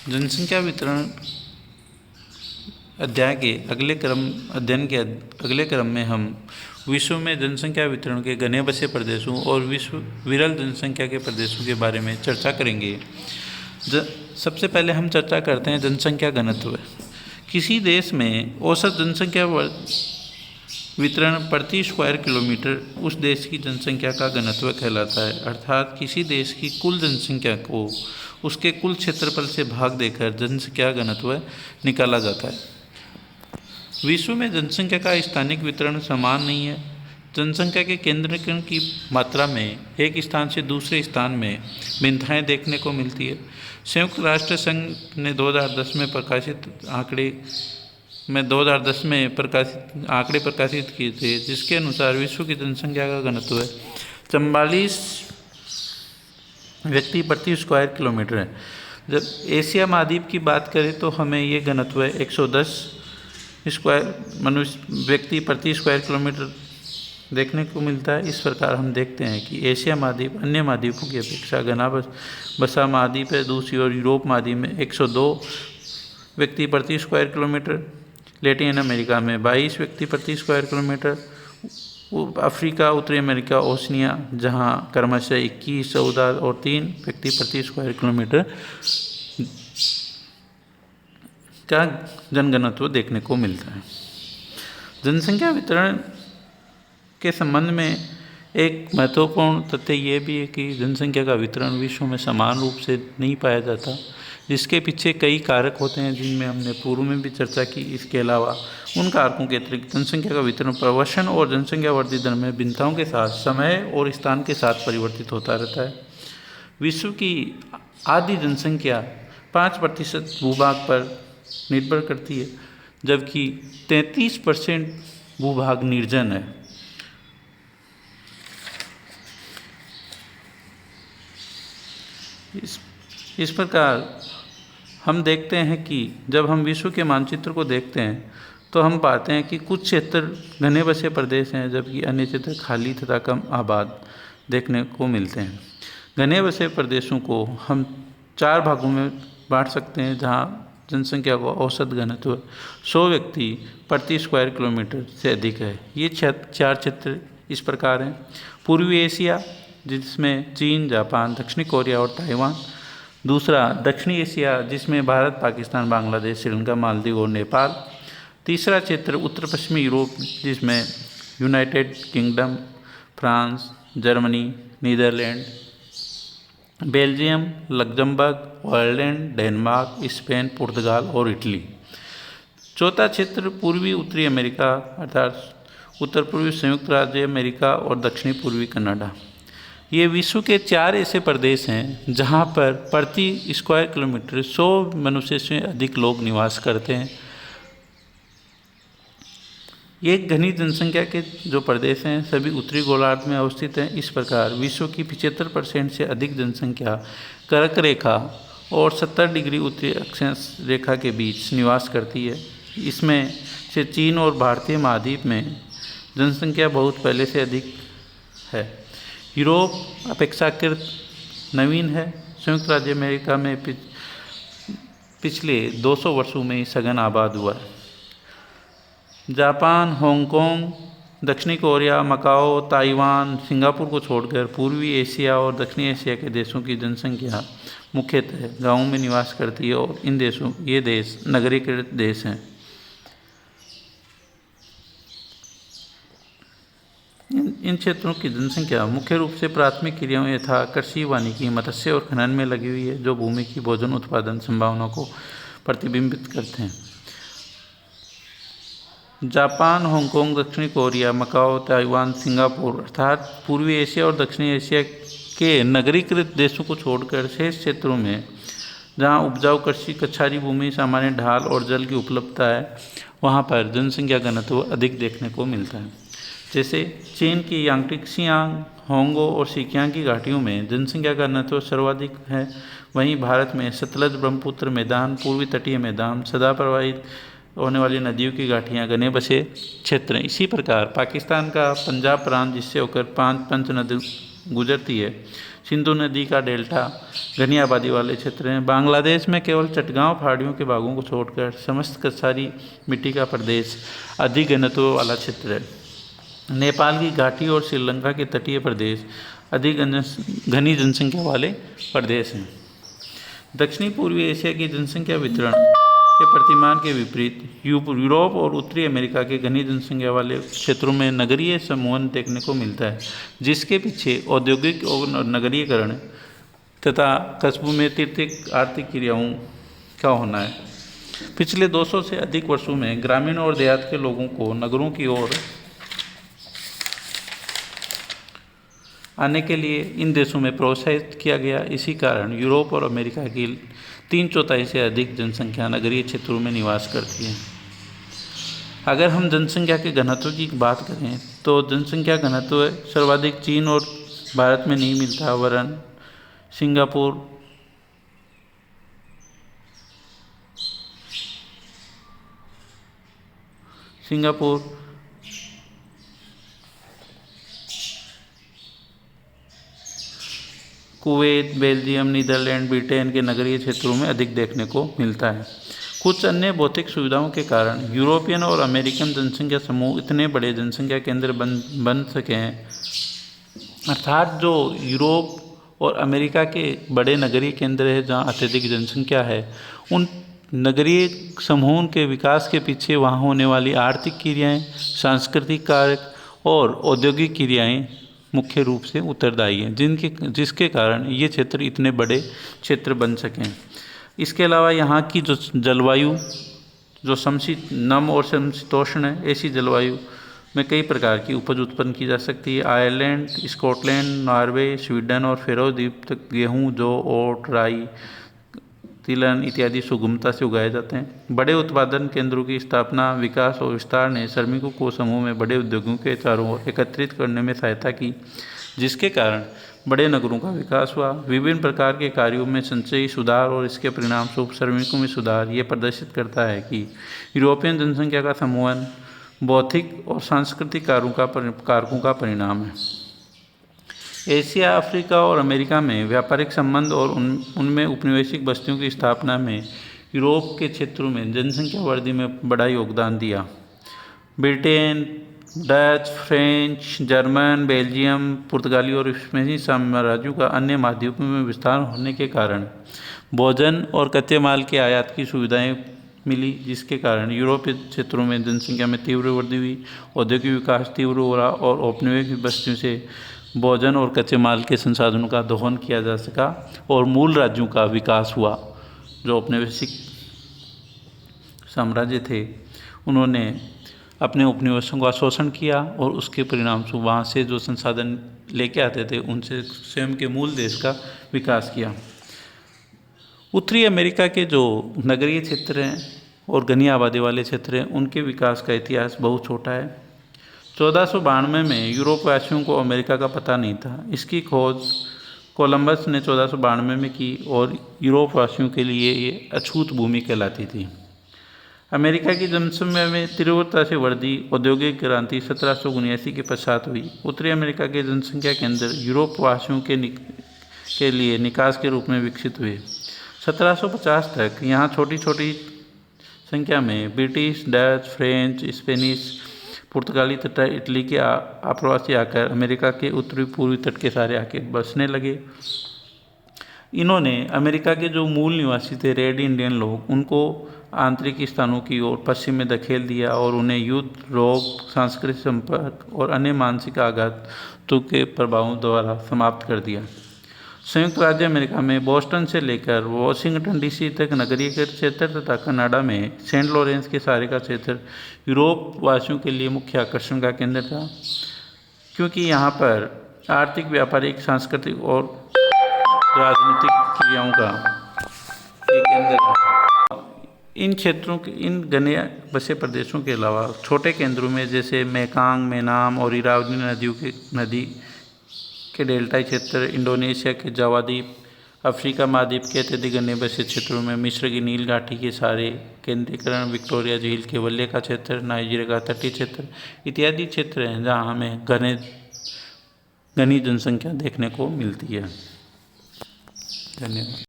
जनसंख्या वितरण अध्ययन के अगले क्रम में हम विश्व में जनसंख्या वितरण के घने बसे प्रदेशों और विश्व विरल जनसंख्या के प्रदेशों के बारे में चर्चा करेंगे। सबसे पहले हम चर्चा करते हैं जनसंख्या घनत्व। किसी देश में औसत जनसंख्या वितरण प्रति स्क्वायर किलोमीटर उस देश की जनसंख्या का घनत्व कहलाता है। अर्थात किसी देश की कुल जनसंख्या को उसके कुल क्षेत्रफल से भाग देकर जनसंख्या घनत्व निकाला जाता है। विश्व में जनसंख्या का स्थानिक वितरण समान नहीं है। जनसंख्या के केंद्रीकरण की मात्रा में एक स्थान से दूसरे स्थान में भिन्नताएं देखने को मिलती है। संयुक्त राष्ट्र संघ ने 2010 में प्रकाशित आंकड़े प्रकाशित किए थे, जिसके अनुसार विश्व की जनसंख्या का घनत्व 44 व्यक्ति प्रति स्क्वायर किलोमीटर है। जब एशिया महाद्वीप की बात करें तो हमें ये घनत्व 110 व्यक्ति प्रति स्क्वायर किलोमीटर देखने को मिलता है। इस प्रकार हम देखते हैं कि एशिया महाद्वीप अन्य महाद्वीपों की अपेक्षा घना बसा महाद्वीप है। दूसरी ओर यूरोप महाद्वीप में 102 व्यक्ति प्रति स्क्वायर किलोमीटर, लैटिन अमेरिका में 22 व्यक्ति प्रति स्क्वायर किलोमीटर, अफ्रीका, उत्तरी अमेरिका, ओशनिया जहां क्रमशः 21, 14 और 3 व्यक्ति प्रति स्क्वायर किलोमीटर का जनघनत्व देखने को मिलता है। जनसंख्या वितरण के संबंध में एक महत्वपूर्ण तथ्य ये भी है कि जनसंख्या का वितरण विश्व में समान रूप से नहीं पाया जाता, जिसके पीछे कई कारक होते हैं जिनमें हमने पूर्व में भी चर्चा की। इसके अलावा उन कारकों के अतिरिक्त जनसंख्या का वितरण प्रवसन और जनसंख्या वृद्धि दर में भिन्नताओं के साथ समय और स्थान के साथ परिवर्तित होता रहता है। विश्व की आधी जनसंख्या 5% भूभाग पर निर्भर करती है, जबकि 33% भूभाग निर्जन है। इस प्रकार हम देखते हैं कि जब हम विश्व के मानचित्र को देखते हैं तो हम पाते हैं कि कुछ क्षेत्र घने बसे प्रदेश हैं, जबकि अन्य क्षेत्र खाली तथा कम आबाद देखने को मिलते हैं। घने बसे प्रदेशों को हम 4 भागों में बांट सकते हैं, जहां जनसंख्या का औसत घनत्व 100 व्यक्ति प्रति स्क्वायर किलोमीटर से अधिक है। ये 4 क्षेत्र इस प्रकार हैं। पूर्वी एशिया, जिसमें चीन, जापान, दक्षिणी कोरिया और ताइवान। दूसरा दक्षिणी एशिया, जिसमें भारत, पाकिस्तान, बांग्लादेश, श्रीलंका, मालदीव और नेपाल। तीसरा क्षेत्र उत्तर पश्चिमी यूरोप, जिसमें United Kingdom, France, Germany, Netherlands, Belgium, Luxembourg, Ireland, Denmark, Spain, पुर्तगाल और इटली। चौथा क्षेत्र पूर्वी उत्तरी अमेरिका अर्थात उत्तर पूर्वी संयुक्त राज्य अमेरिका और दक्षिणी पूर्वी कनाडा। ये विश्व के 4 ऐसे प्रदेश हैं जहाँ पर प्रति स्क्वायर किलोमीटर 100 मनुष्य से अधिक लोग निवास करते हैं। ये घनी जनसंख्या के जो प्रदेश हैं सभी उत्तरी गोलार्ध में अवस्थित हैं। इस प्रकार विश्व की 75% से अधिक जनसंख्या कर्क रेखा और 70 डिग्री उत्तरी अक्षांश रेखा के बीच निवास करती है। इसमें से चीन और भारतीय महाद्वीप में जनसंख्या बहुत पहले से अधिक है। यूरोप अपेक्षाकृत नवीन है। संयुक्त राज्य अमेरिका में पिछले 200 वर्षों में सघन आबाद हुआ है। जापान, हांगकांग, दक्षिणी कोरिया, मकाओ, ताइवान, सिंगापुर को छोड़कर पूर्वी एशिया और दक्षिणी एशिया के देशों की जनसंख्या मुख्यतः गांवों में निवास करती है और ये देश नगरीकृत देश हैं। इन क्षेत्रों की जनसंख्या मुख्य रूप से प्राथमिक क्रियाओं यथा कृषि, वानिकी, मत्स्य और खनन में लगी हुई है, जो भूमि की भोजन उत्पादन संभावना को प्रतिबिंबित करते हैं। जापान, हांगकांग, दक्षिणी कोरिया, मकाओ, ताइवान, सिंगापुर अर्थात पूर्वी एशिया और दक्षिणी एशिया के नगरीकृत देशों को छोड़कर शेष क्षेत्रों में जहां उपजाऊ कृषि, कछारी भूमि, सामान्य ढाल और जल की उपलब्धता है, वहां पर जनसंख्या घनत्व अधिक देखने को मिलता है। जैसे चीन की यांगटिक्सियांग, होंगो और सिकियांग की घाटियों में जनसंख्या का घनत्व सर्वाधिक है। वहीं भारत में सतलज, ब्रह्मपुत्र मैदान, पूर्वी तटीय मैदान, सदा प्रवाहित होने वाली नदियों की घाटियाँ घने बसे क्षेत्र हैं। इसी प्रकार पाकिस्तान का पंजाब प्रांत, जिससे होकर 5 पंच नदी गुजरती है, सिंधु नदी का डेल्टा घनी आबादी वाले क्षेत्र हैं। बांग्लादेश में केवल चटगांव पहाड़ियों के भागों को छोड़कर समस्त कसारी मिट्टी का प्रदेश अधिक घनत्व वाला क्षेत्र है। नेपाल की घाटी और श्रीलंका के तटीय प्रदेश अधिक घनी जनसंख्या वाले प्रदेश हैं। दक्षिणी पूर्वी एशिया की जनसंख्या वितरण के प्रतिमान के विपरीत यूरोप और उत्तरी अमेरिका के घनी जनसंख्या वाले क्षेत्रों में नगरीय समूहन देखने को मिलता है, जिसके पीछे औद्योगिक और नगरीकरण तथा कस्बों में तीव्र आर्थिक क्रियाओं का होना है। पिछले 200 से अधिक वर्षों में ग्रामीण और देहात के लोगों को नगरों की ओर आने के लिए इन देशों में प्रोत्साहित किया गया। इसी कारण यूरोप और अमेरिका की 3/4 से अधिक जनसंख्या नगरीय क्षेत्रों में निवास करती है। अगर हम जनसंख्या के घनत्व की बात करें तो जनसंख्या घनत्व सर्वाधिक चीन और भारत में नहीं मिलता, वरन Singapore, Kuwait, Belgium, Netherland, Britain के नगरीय क्षेत्रों में अधिक देखने को मिलता है। कुछ अन्य भौतिक सुविधाओं के कारण यूरोपियन और अमेरिकन जनसंख्या समूह इतने बड़े जनसंख्या केंद्र बन सके हैं, अर्थात जो यूरोप और अमेरिका के बड़े नगरीय केंद्र हैं जहाँ अत्यधिक जनसंख्या है, उन नगरीय समूहों के विकास के पीछे वहाँ होने वाली आर्थिक क्रियाएं, सांस्कृतिक कारक और औद्योगिक क्रियाएं मुख्य रूप से उत्तरदायी हैं, जिसके कारण ये क्षेत्र इतने बड़े क्षेत्र बन सकें। इसके अलावा यहाँ की जो जलवायु जो नम और समशीतोष्ण है, ऐसी जलवायु में कई प्रकार की उपज उत्पन्न की जा सकती है। आयरलैंड, स्कॉटलैंड, नॉर्वे, स्वीडन और फेरो द्वीप तक गेहूँ, जौ, ओट, राई, तिलहन इत्यादि सुगमता से उगाए जाते हैं। बड़े उत्पादन केंद्रों की स्थापना, विकास और विस्तार ने श्रमिकों को समूह में बड़े उद्योगों के चारों ओर एकत्रित करने में सहायता की, जिसके कारण बड़े नगरों का विकास हुआ। विभिन्न प्रकार के कार्यों में संचयी सुधार और इसके परिणाम स्वरूप श्रमिकों में सुधार ये प्रदर्शित करता है कि यूरोपियन जनसंख्या का समूहन भौतिक और सांस्कृतिक कारकों का परिणाम है। एशिया, अफ्रीका और अमेरिका में व्यापारिक संबंध और उनमें उपनिवेशिक बस्तियों की स्थापना में यूरोप के क्षेत्रों में जनसंख्या वृद्धि में बड़ा योगदान दिया। Britain, Dutch, French, German, Belgium, पुर्तगाली और स्पेनिश साम्राज्यों का अन्य महाद्वीपों में विस्तार होने के कारण भोजन और कच्चे माल के आयात की सुविधाएं मिली, जिसके कारण यूरोपीय क्षेत्रों में जनसंख्या में तीव्र वृद्धि हुई, औद्योगिक विकास तीव्र हो रहा और औपनिवेशिक बस्तियों से भोजन और कच्चे माल के संसाधनों का दोहन किया जा सका और मूल राज्यों का विकास हुआ। जो औपनिवेशिक साम्राज्य थे, उन्होंने अपने उपनिवेशों का शोषण किया और उसके परिणाम स्वरूप वहाँ से जो संसाधन लेके आते थे उनसे स्वयं के मूल देश का विकास किया। उत्तरी अमेरिका के जो नगरीय क्षेत्र हैं और घनी आबादी वाले क्षेत्र हैं, उनके विकास का इतिहास बहुत छोटा है। 1492 में यूरोपवासियों को अमेरिका का पता नहीं था। इसकी खोज कोलंबस ने 1492 में की और यूरोपवासियों के लिए ये अछूत भूमि कहलाती थी। अमेरिका की जनसंख्या में तीव्रता से वृद्धि औद्योगिक क्रांति 1779 के पश्चात हुई। उत्तरी अमेरिका के जनसंख्या केंद्र यूरोपवासियों के लिए निकास के रूप में विकसित हुए। 1750 तक यहाँ छोटी छोटी संख्या में ब्रिटिश, डच, फ्रेंच, स्पेनिश, पुर्तगाली तथा इटली के आप्रवासी आकर अमेरिका के उत्तरी पूर्वी तट के सारे आके बसने लगे। इन्होंने अमेरिका के जो मूल निवासी थे रेड इंडियन लोग, उनको आंतरिक स्थानों की ओर पश्चिम में धकेल दिया और उन्हें युद्ध, रोग, सांस्कृतिक संपर्क और अन्य मानसिक आघातों के प्रभावों द्वारा समाप्त कर दिया। संयुक्त राज्य अमेरिका में बोस्टन से लेकर वॉशिंगटन डीसी तक नगरीय क्षेत्र तथा कनाडा में सेंट लॉरेंस के सारे का क्षेत्र यूरोप वासियों के लिए मुख्य आकर्षण का केंद्र था, क्योंकि यहाँ पर आर्थिक, व्यापारिक, सांस्कृतिक और राजनीतिक क्रियाओं का एक केंद्र है। इन क्षेत्रों के इन घने बसे प्रदेशों के अलावा छोटे केंद्रों में जैसे मेकांग, मेनाम और इरावदी नदी के डेल्टाई क्षेत्र, इंडोनेशिया के जावा द्वीप, अफ्रीका महाद्वीप के अत्यधिक घने बसे क्षेत्रों में मिस्र की नील घाटी के सारे केंद्रीकरण, विक्टोरिया झील के वल्ले का क्षेत्र, नाइजीरिया का तटीय क्षेत्र इत्यादि क्षेत्र हैं जहाँ हमें घनी जनसंख्या देखने को मिलती है। धन्यवाद।